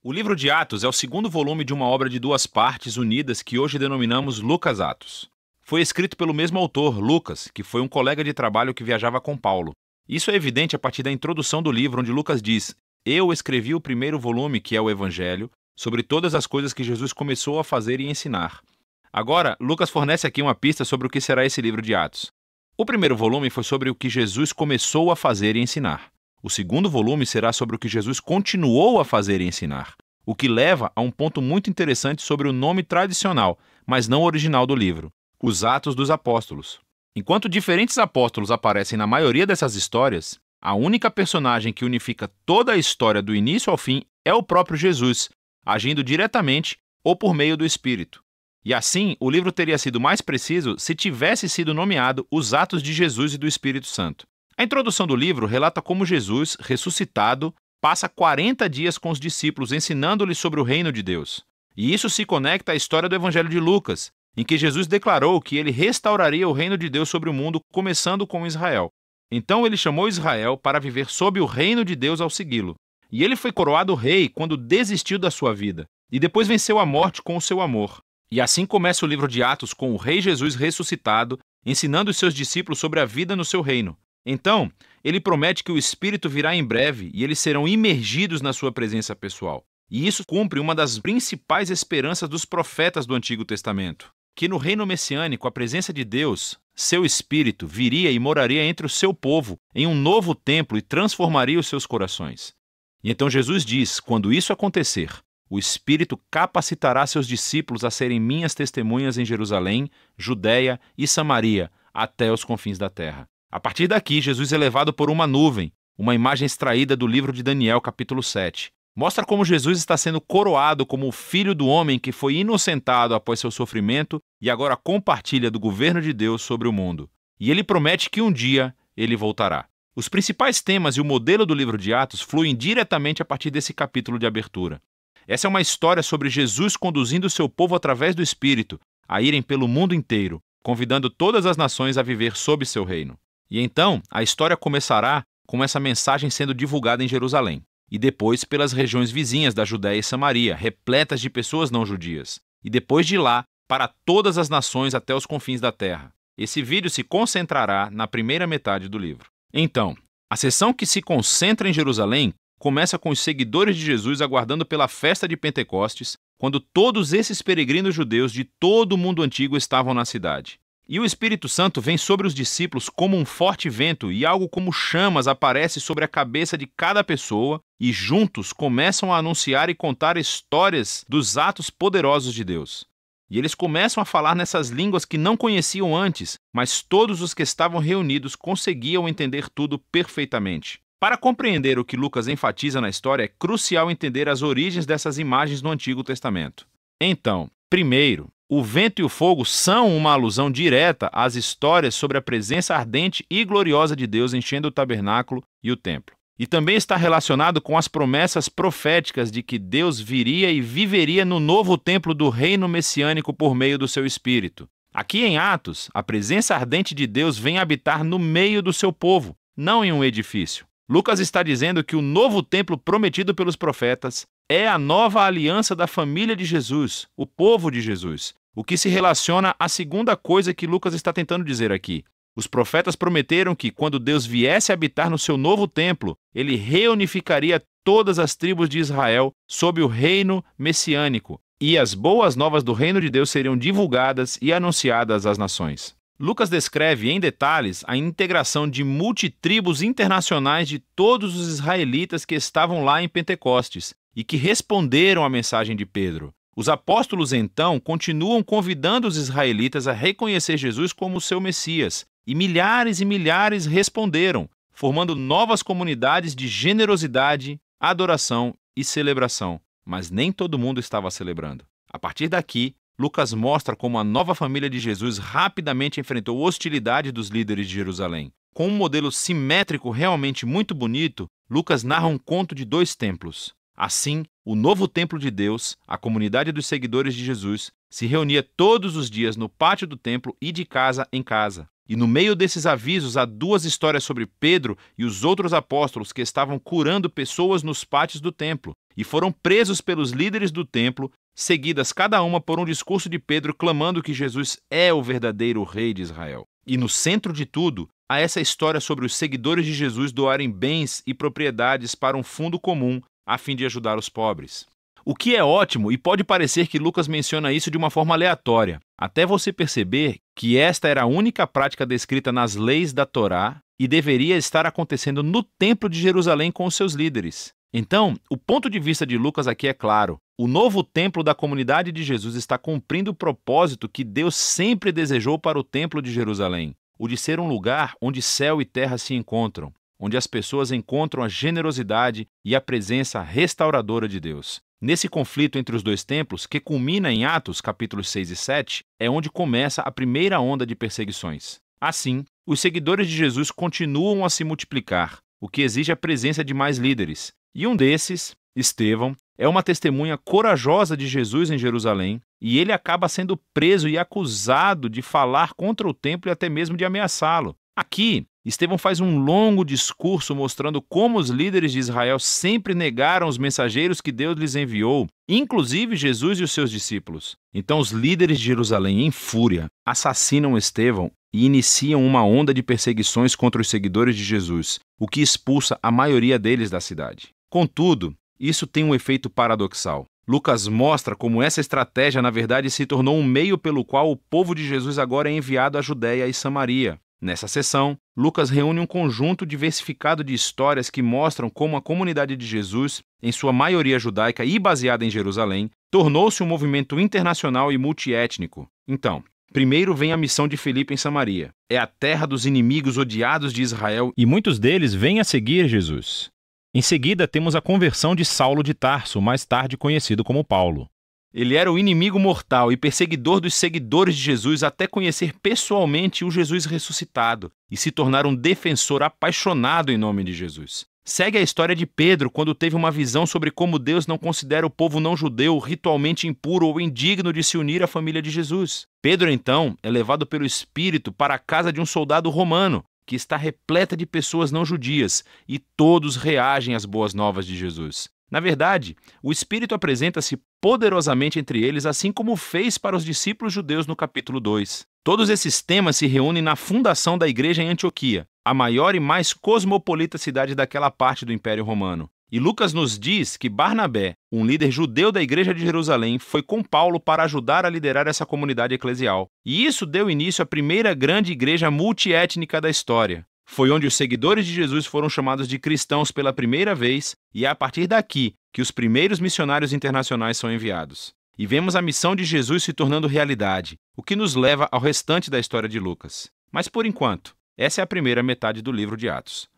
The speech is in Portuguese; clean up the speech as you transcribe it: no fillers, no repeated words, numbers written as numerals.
O livro de Atos é o segundo volume de uma obra de duas partes unidas que hoje denominamos Lucas Atos. Foi escrito pelo mesmo autor, Lucas, que foi um colega de trabalho que viajava com Paulo. Isso é evidente a partir da introdução do livro, onde Lucas diz: "Eu escrevi o primeiro volume, que é o Evangelho, sobre todas as coisas que Jesus começou a fazer e ensinar." Agora, Lucas fornece aqui uma pista sobre o que será esse livro de Atos. O primeiro volume foi sobre o que Jesus começou a fazer e ensinar. O segundo volume será sobre o que Jesus continuou a fazer e ensinar, o que leva a um ponto muito interessante sobre o nome tradicional, mas não original do livro: os Atos dos Apóstolos. Enquanto diferentes apóstolos aparecem na maioria dessas histórias, a única personagem que unifica toda a história do início ao fim é o próprio Jesus, agindo diretamente ou por meio do Espírito. E assim, o livro teria sido mais preciso se tivesse sido nomeado Os Atos de Jesus e do Espírito Santo. A introdução do livro relata como Jesus, ressuscitado, passa 40 dias com os discípulos ensinando-lhes sobre o reino de Deus. E isso se conecta à história do Evangelho de Lucas, em que Jesus declarou que ele restauraria o reino de Deus sobre o mundo, começando com Israel. Então ele chamou Israel para viver sob o reino de Deus ao segui-lo. E ele foi coroado rei quando desistiu da sua vida, e depois venceu a morte com o seu amor. E assim começa o livro de Atos com o rei Jesus ressuscitado, ensinando os seus discípulos sobre a vida no seu reino. Então, ele promete que o Espírito virá em breve e eles serão imergidos na sua presença pessoal. E isso cumpre uma das principais esperanças dos profetas do Antigo Testamento, que no reino messiânico a presença de Deus, seu Espírito, viria e moraria entre o seu povo em um novo templo e transformaria os seus corações. E então Jesus diz: quando isso acontecer, o Espírito capacitará seus discípulos a serem minhas testemunhas em Jerusalém, Judeia e Samaria, até os confins da terra. A partir daqui, Jesus é levado por uma nuvem, uma imagem extraída do livro de Daniel, capítulo 7. Mostra como Jesus está sendo coroado como o Filho do Homem que foi inocentado após seu sofrimento e agora compartilha do governo de Deus sobre o mundo. E ele promete que um dia ele voltará. Os principais temas e o modelo do livro de Atos fluem diretamente a partir desse capítulo de abertura. Essa é uma história sobre Jesus conduzindo o seu povo através do Espírito a irem pelo mundo inteiro, convidando todas as nações a viver sob seu reino. E então, a história começará com essa mensagem sendo divulgada em Jerusalém, e depois pelas regiões vizinhas da Judéia e Samaria, repletas de pessoas não judias, e depois de lá, para todas as nações até os confins da terra. Esse vídeo se concentrará na primeira metade do livro. Então, a seção que se concentra em Jerusalém começa com os seguidores de Jesus aguardando pela festa de Pentecostes, quando todos esses peregrinos judeus de todo o mundo antigo estavam na cidade. E o Espírito Santo vem sobre os discípulos como um forte vento e algo como chamas aparece sobre a cabeça de cada pessoa e juntos começam a anunciar e contar histórias dos atos poderosos de Deus. E eles começam a falar nessas línguas que não conheciam antes, mas todos os que estavam reunidos conseguiam entender tudo perfeitamente. Para compreender o que Lucas enfatiza na história, é crucial entender as origens dessas imagens no Antigo Testamento. Então, primeiro, o vento e o fogo são uma alusão direta às histórias sobre a presença ardente e gloriosa de Deus enchendo o tabernáculo e o templo. E também está relacionado com as promessas proféticas de que Deus viria e viveria no novo templo do reino messiânico por meio do seu Espírito. Aqui em Atos, a presença ardente de Deus vem habitar no meio do seu povo, não em um edifício. Lucas está dizendo que o novo templo prometido pelos profetas é a nova aliança da família de Jesus, o povo de Jesus, o que se relaciona à segunda coisa que Lucas está tentando dizer aqui. Os profetas prometeram que, quando Deus viesse habitar no seu novo templo, ele reunificaria todas as tribos de Israel sob o reino messiânico, e as boas novas do reino de Deus seriam divulgadas e anunciadas às nações. Lucas descreve em detalhes a integração de multitribos internacionais de todos os israelitas que estavam lá em Pentecostes e que responderam à mensagem de Pedro. Os apóstolos, então, continuam convidando os israelitas a reconhecer Jesus como seu Messias, e milhares responderam, formando novas comunidades de generosidade, adoração e celebração. Mas nem todo mundo estava celebrando. A partir daqui, Lucas mostra como a nova família de Jesus rapidamente enfrentou hostilidade dos líderes de Jerusalém. Com um modelo simétrico realmente muito bonito, Lucas narra um conto de 2 templos. Assim, o novo templo de Deus, a comunidade dos seguidores de Jesus, se reunia todos os dias no pátio do templo e de casa em casa. E no meio desses avisos há 2 histórias sobre Pedro e os outros apóstolos que estavam curando pessoas nos pátios do templo e foram presos pelos líderes do templo, seguidas cada uma por um discurso de Pedro clamando que Jesus é o verdadeiro rei de Israel. E no centro de tudo, há essa história sobre os seguidores de Jesus doarem bens e propriedades para um fundo comum a fim de ajudar os pobres. O que é ótimo, e pode parecer que Lucas menciona isso de uma forma aleatória, até você perceber que esta era a única prática descrita nas leis da Torá e deveria estar acontecendo no Templo de Jerusalém com os seus líderes. Então, o ponto de vista de Lucas aqui é claro. O novo templo da comunidade de Jesus está cumprindo o propósito que Deus sempre desejou para o Templo de Jerusalém, o de ser um lugar onde céu e terra se encontram, onde as pessoas encontram a generosidade e a presença restauradora de Deus. Nesse conflito entre os dois templos, que culmina em Atos, capítulos 6 e 7, é onde começa a primeira onda de perseguições. Assim, os seguidores de Jesus continuam a se multiplicar, o que exige a presença de mais líderes. E um desses, Estevão, é uma testemunha corajosa de Jesus em Jerusalém, e ele acaba sendo preso e acusado de falar contra o templo e até mesmo de ameaçá-lo. Aqui, Estevão faz um longo discurso mostrando como os líderes de Israel sempre negaram os mensageiros que Deus lhes enviou, inclusive Jesus e os seus discípulos. Então os líderes de Jerusalém, em fúria, assassinam Estevão e iniciam uma onda de perseguições contra os seguidores de Jesus, o que expulsa a maioria deles da cidade. Contudo, isso tem um efeito paradoxal. Lucas mostra como essa estratégia, na verdade, se tornou um meio pelo qual o povo de Jesus agora é enviado à Judéia e Samaria. Nessa sessão, Lucas reúne um conjunto diversificado de histórias que mostram como a comunidade de Jesus, em sua maioria judaica e baseada em Jerusalém, tornou-se um movimento internacional e multiétnico. Então, primeiro vem a missão de Filipe em Samaria. É a terra dos inimigos odiados de Israel e muitos deles vêm a seguir Jesus. Em seguida, temos a conversão de Saulo de Tarso, mais tarde conhecido como Paulo. Ele era o inimigo mortal e perseguidor dos seguidores de Jesus até conhecer pessoalmente o Jesus ressuscitado e se tornar um defensor apaixonado em nome de Jesus. Segue a história de Pedro quando teve uma visão sobre como Deus não considera o povo não-judeu ritualmente impuro ou indigno de se unir à família de Jesus. Pedro, então, é levado pelo Espírito para a casa de um soldado romano, que está repleta de pessoas não-judias, e todos reagem às boas novas de Jesus. Na verdade, o Espírito apresenta-se poderosamente entre eles, assim como fez para os discípulos judeus no capítulo 2. Todos esses temas se reúnem na fundação da igreja em Antioquia, a maior e mais cosmopolita cidade daquela parte do Império Romano. E Lucas nos diz que Barnabé, um líder judeu da igreja de Jerusalém, foi com Paulo para ajudar a liderar essa comunidade eclesial. E isso deu início à primeira grande igreja multiétnica da história. Foi onde os seguidores de Jesus foram chamados de cristãos pela primeira vez, e é a partir daqui que os primeiros missionários internacionais são enviados. E vemos a missão de Jesus se tornando realidade, o que nos leva ao restante da história de Lucas. Mas por enquanto, essa é a primeira metade do livro de Atos.